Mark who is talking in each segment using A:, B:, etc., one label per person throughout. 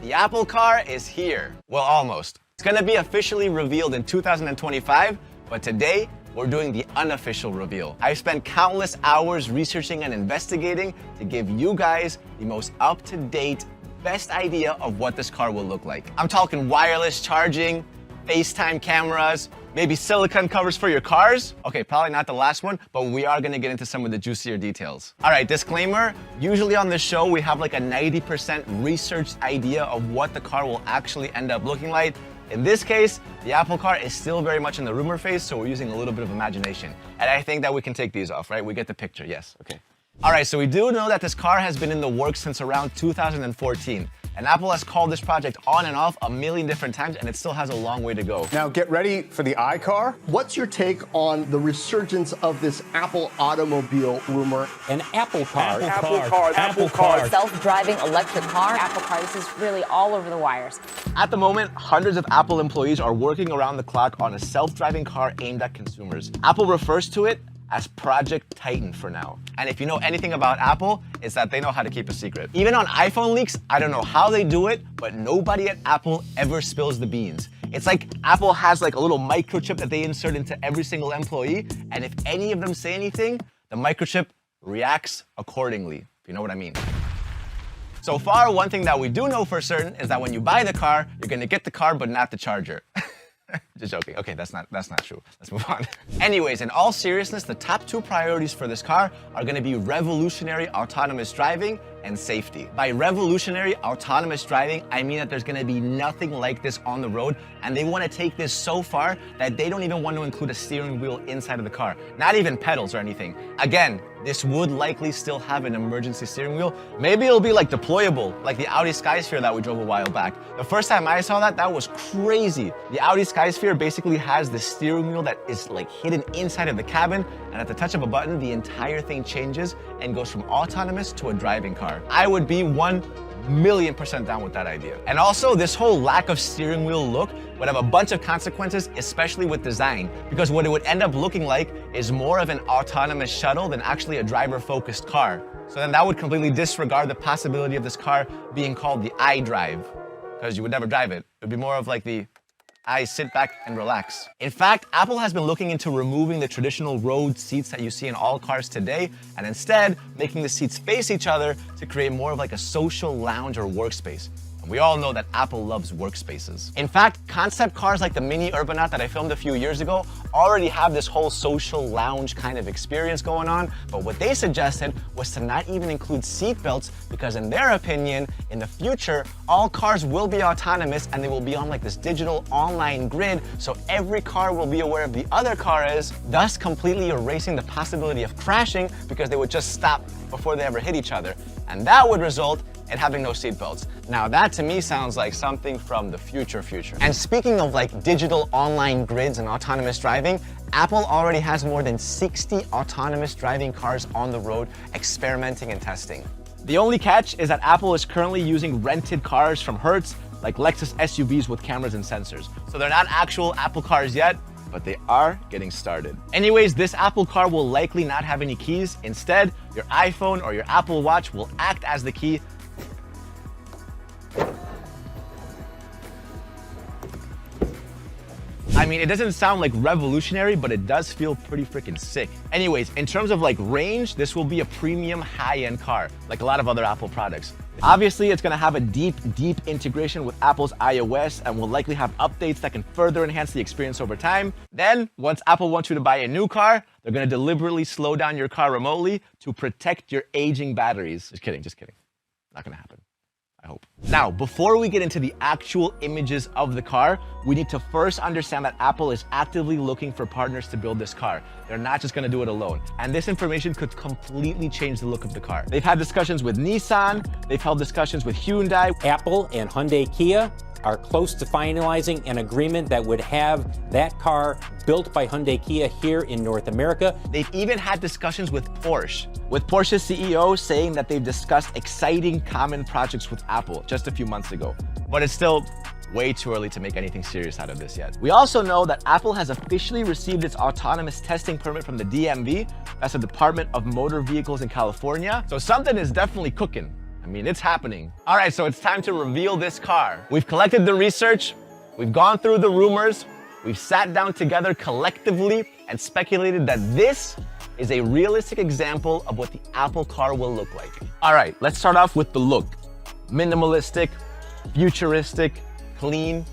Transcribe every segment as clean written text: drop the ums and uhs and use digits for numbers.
A: The Apple car is here. Well, almost. It's gonna be officially revealed in 2025, but today, we're doing the unofficial reveal. I've spent countless hours researching and investigating to give you guys the most up-to-date, best idea of what this car will look like. I'm talking wireless charging, FaceTime cameras, maybe silicone covers for your cars. Okay, probably not the last one, but we are gonna get into some of the juicier details. All right, disclaimer, usually on this show, we have like a 90% researched idea of what the car will actually end up looking like. In this case, the Apple car is still very much in the rumor phase, so we're using a little bit of imagination. And I think that we can take these off, right? We get the picture, yes, okay. All right, so we do know that this car has been in the works since around 2014. And Apple has called this project on and off a million different times, and it still has a long way to go.
B: Now get ready for the iCar. What's your take on the resurgence of this Apple automobile rumor?
C: An Apple car.
B: Apple car.
D: Self-driving electric car. Apple car. This is really all over the wires.
A: At the moment, hundreds of Apple employees are working around the clock on a self-driving car aimed at consumers. Apple refers to it as Project Titan for now. And if you know anything about Apple, it's that they know how to keep a secret. Even on iPhone leaks, I don't know how they do it, but nobody at Apple ever spills the beans. It's like Apple has like a little microchip that they insert into every single employee, and if any of them say anything, the microchip reacts accordingly, if you know what I mean. So far, one thing that we do know for certain is that when you buy the car, you're gonna get the car, but not the charger. Just joking. Okay, that's not true. Let's move on. Anyways, in all seriousness, the top two priorities for this car are going to be revolutionary autonomous driving and safety. By revolutionary autonomous driving, I mean that there's going to be nothing like this on the road, and they want to take this so far that they don't even want to include a steering wheel inside of the car, not even pedals or anything. Again, this would likely still have an emergency steering wheel. Maybe it'll be like deployable, like the Audi Skysphere that we drove a while back. The first time I saw that, that was crazy. The Audi Skysphere basically has the steering wheel that is like hidden inside of the cabin, and at the touch of a button, the entire thing changes and goes from autonomous to a driving car. I would be 1,000,000% down with that idea. And also, this whole lack of steering wheel look would have a bunch of consequences, especially with design, because what it would end up looking like is more of an autonomous shuttle than actually a driver-focused car. So then that would completely disregard the possibility of this car being called the iDrive, because you would never drive it. It would be more of like the I sit back and relax. In fact, Apple has been looking into removing the traditional road seats that you see in all cars today, and instead making the seats face each other to create more of like a social lounge or workspace. We all know that Apple loves workspaces. In fact, concept cars like the Mini Urbanaut that I filmed a few years ago already have this whole social lounge kind of experience going on, but what they suggested was to not even include seat belts because in their opinion, in the future, all cars will be autonomous and they will be on like this digital online grid, so every car will be aware of the other car is, thus completely erasing the possibility of crashing because they would just stop before they ever hit each other. And that would result in having no seatbelts. Now that to me sounds like something from the future. And speaking of like digital online grids and autonomous driving, Apple already has more than 60 autonomous driving cars on the road experimenting and testing. The only catch is that Apple is currently using rented cars from Hertz, like Lexus SUVs with cameras and sensors. So they're not actual Apple cars yet, but they are getting started. Anyways, this Apple car will likely not have any keys. Instead, your iPhone or your Apple Watch will act as the key. I mean, it doesn't sound like revolutionary, but it does feel pretty freaking sick. Anyways, in terms of like range, this will be a premium high-end car, like a lot of other Apple products. Obviously, it's gonna have a deep integration with Apple's iOS and will likely have updates that can further enhance the experience over time. Then, once Apple wants you to buy a new car, they're gonna deliberately slow down your car remotely to protect your aging batteries. Just kidding. Not gonna happen. I hope. Now, before we get into the actual images of the car, we need to first understand that Apple is actively looking for partners to build this car. They're not just gonna do it alone. And this information could completely change the look of the car. They've had discussions with Nissan, they've held discussions with Hyundai.
C: Apple and Hyundai Kia are close to finalizing an agreement that would have that car built by Hyundai Kia here in North America.
A: They've even had discussions with Porsche, with Porsche's CEO saying that they've discussed exciting common projects with Apple just a few months ago. But it's still way too early to make anything serious out of this yet. We also know that Apple has officially received its autonomous testing permit from the DMV, that's the Department of Motor Vehicles in California. So something is definitely cooking. I mean, it's happening. All right, so it's time to reveal this car. We've collected the research, we've gone through the rumors, we've sat down together collectively and speculated that this is a realistic example of what the Apple car will look like. All right, let's start off with the look. Minimalistic, futuristic, clean,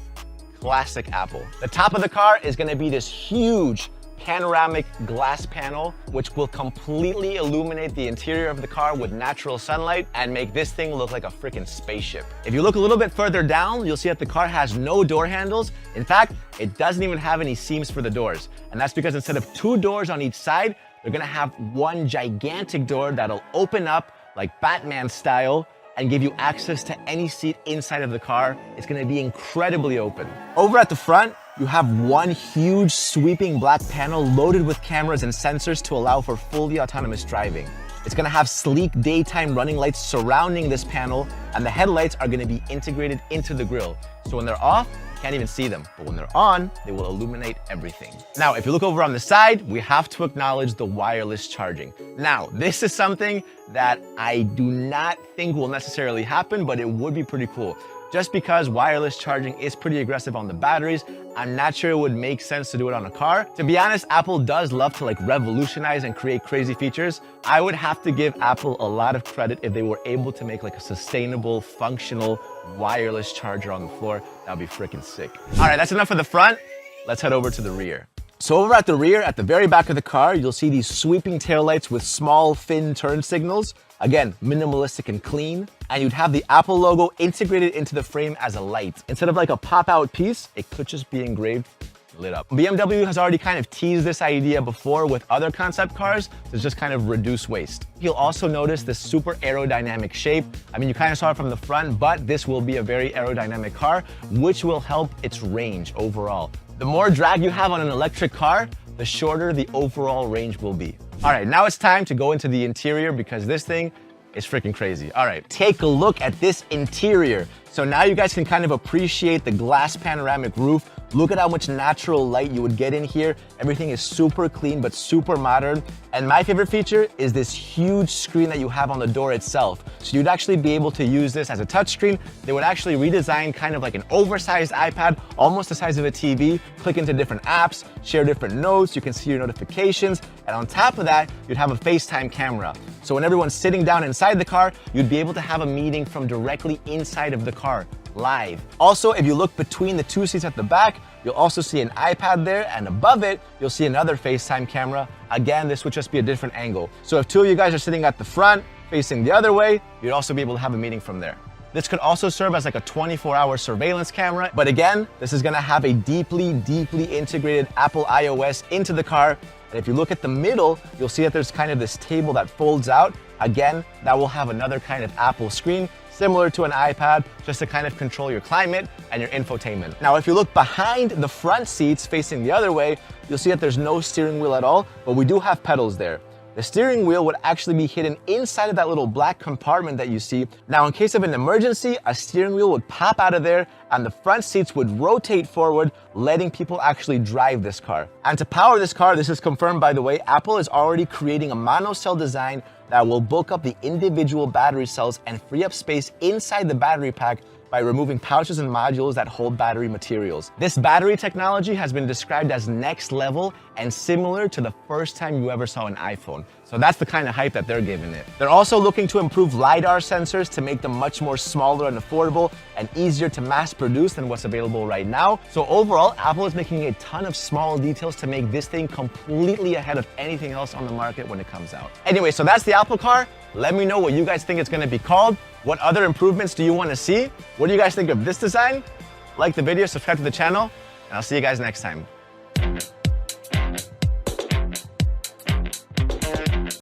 A: classic Apple. The top of the car is gonna be this huge panoramic glass panel, which will completely illuminate the interior of the car with natural sunlight and make this thing look like a freaking spaceship. If you look a little bit further down, you'll see that the car has no door handles. In fact, it doesn't even have any seams for the doors. And that's because instead of 2 doors on each side, they're gonna have one gigantic door that'll open up like Batman style and give you access to any seat inside of the car. It's gonna be incredibly open. Over at the front, you have one huge sweeping black panel loaded with cameras and sensors to allow for fully autonomous driving. It's gonna have sleek daytime running lights surrounding this panel, and the headlights are gonna be integrated into the grille. So when they're off, you can't even see them, but when they're on, they will illuminate everything. Now, if you look over on the side, we have to acknowledge the wireless charging. Now, this is something that I do not think will necessarily happen, but it would be pretty cool. Just because wireless charging is pretty aggressive on the batteries, I'm not sure it would make sense to do it on a car. To be honest, Apple does love to like revolutionize and create crazy features. I would have to give Apple a lot of credit if they were able to make like a sustainable, functional, wireless charger on the floor. That'd be freaking sick. All right, that's enough for the front. Let's head over to the rear. So over at the rear, at the very back of the car, you'll see these sweeping taillights with small, thin turn signals. Again, minimalistic and clean. And you'd have the Apple logo integrated into the frame as a light. Instead of like a pop-out piece, it could just be engraved, lit up. BMW has already kind of teased this idea before with other concept cars to just kind of reduce waste. You'll also notice this super aerodynamic shape. I mean, you kind of saw it from the front, but this will be a very aerodynamic car, which will help its range overall. The more drag you have on an electric car, the shorter the overall range will be. All right, now it's time to go into the interior because this thing is freaking crazy. All right, take a look at this interior. So now you guys can kind of appreciate the glass panoramic roof. Look at how much natural light you would get in here. Everything is super clean, but super modern. And my favorite feature is this huge screen that you have on the door itself. So you'd actually be able to use this as a touchscreen. They would actually redesign kind of like an oversized iPad, almost the size of a TV, click into different apps, share different notes, you can see your notifications. And on top of that, you'd have a FaceTime camera. So when everyone's sitting down inside the car, you'd be able to have a meeting from directly inside of the car, live. Also, if you look between the 2 seats at the back, you'll also see an iPad there, and above it, you'll see another FaceTime camera. Again, this would just be a different angle. So if 2 of you guys are sitting at the front, facing the other way, you'd also be able to have a meeting from there. This could also serve as like a 24-hour surveillance camera. But again, this is gonna have a deeply integrated Apple iOS into the car. And if you look at the middle, you'll see that there's kind of this table that folds out. Again, that will have another kind of Apple screen, similar to an iPad, just to kind of control your climate and your infotainment. Now, if you look behind the front seats facing the other way, you'll see that there's no steering wheel at all, but we do have pedals there. The steering wheel would actually be hidden inside of that little black compartment that you see. Now, in case of an emergency, a steering wheel would pop out of there and the front seats would rotate forward, letting people actually drive this car. And to power this car, this is confirmed by the way, Apple is already creating a monocell design that will bulk up the individual battery cells and free up space inside the battery pack by removing pouches and modules that hold battery materials. This battery technology has been described as next level and similar to the first time you ever saw an iPhone. So that's the kind of hype that they're giving it. They're also looking to improve LiDAR sensors to make them much more smaller and affordable and easier to mass produce than what's available right now. So overall, Apple is making a ton of small details to make this thing completely ahead of anything else on the market when it comes out. Anyway, so that's the Apple car. Let me know what you guys think it's gonna be called. What other improvements do you want to see? What do you guys think of this design? Like the video, subscribe to the channel, and I'll see you guys next time.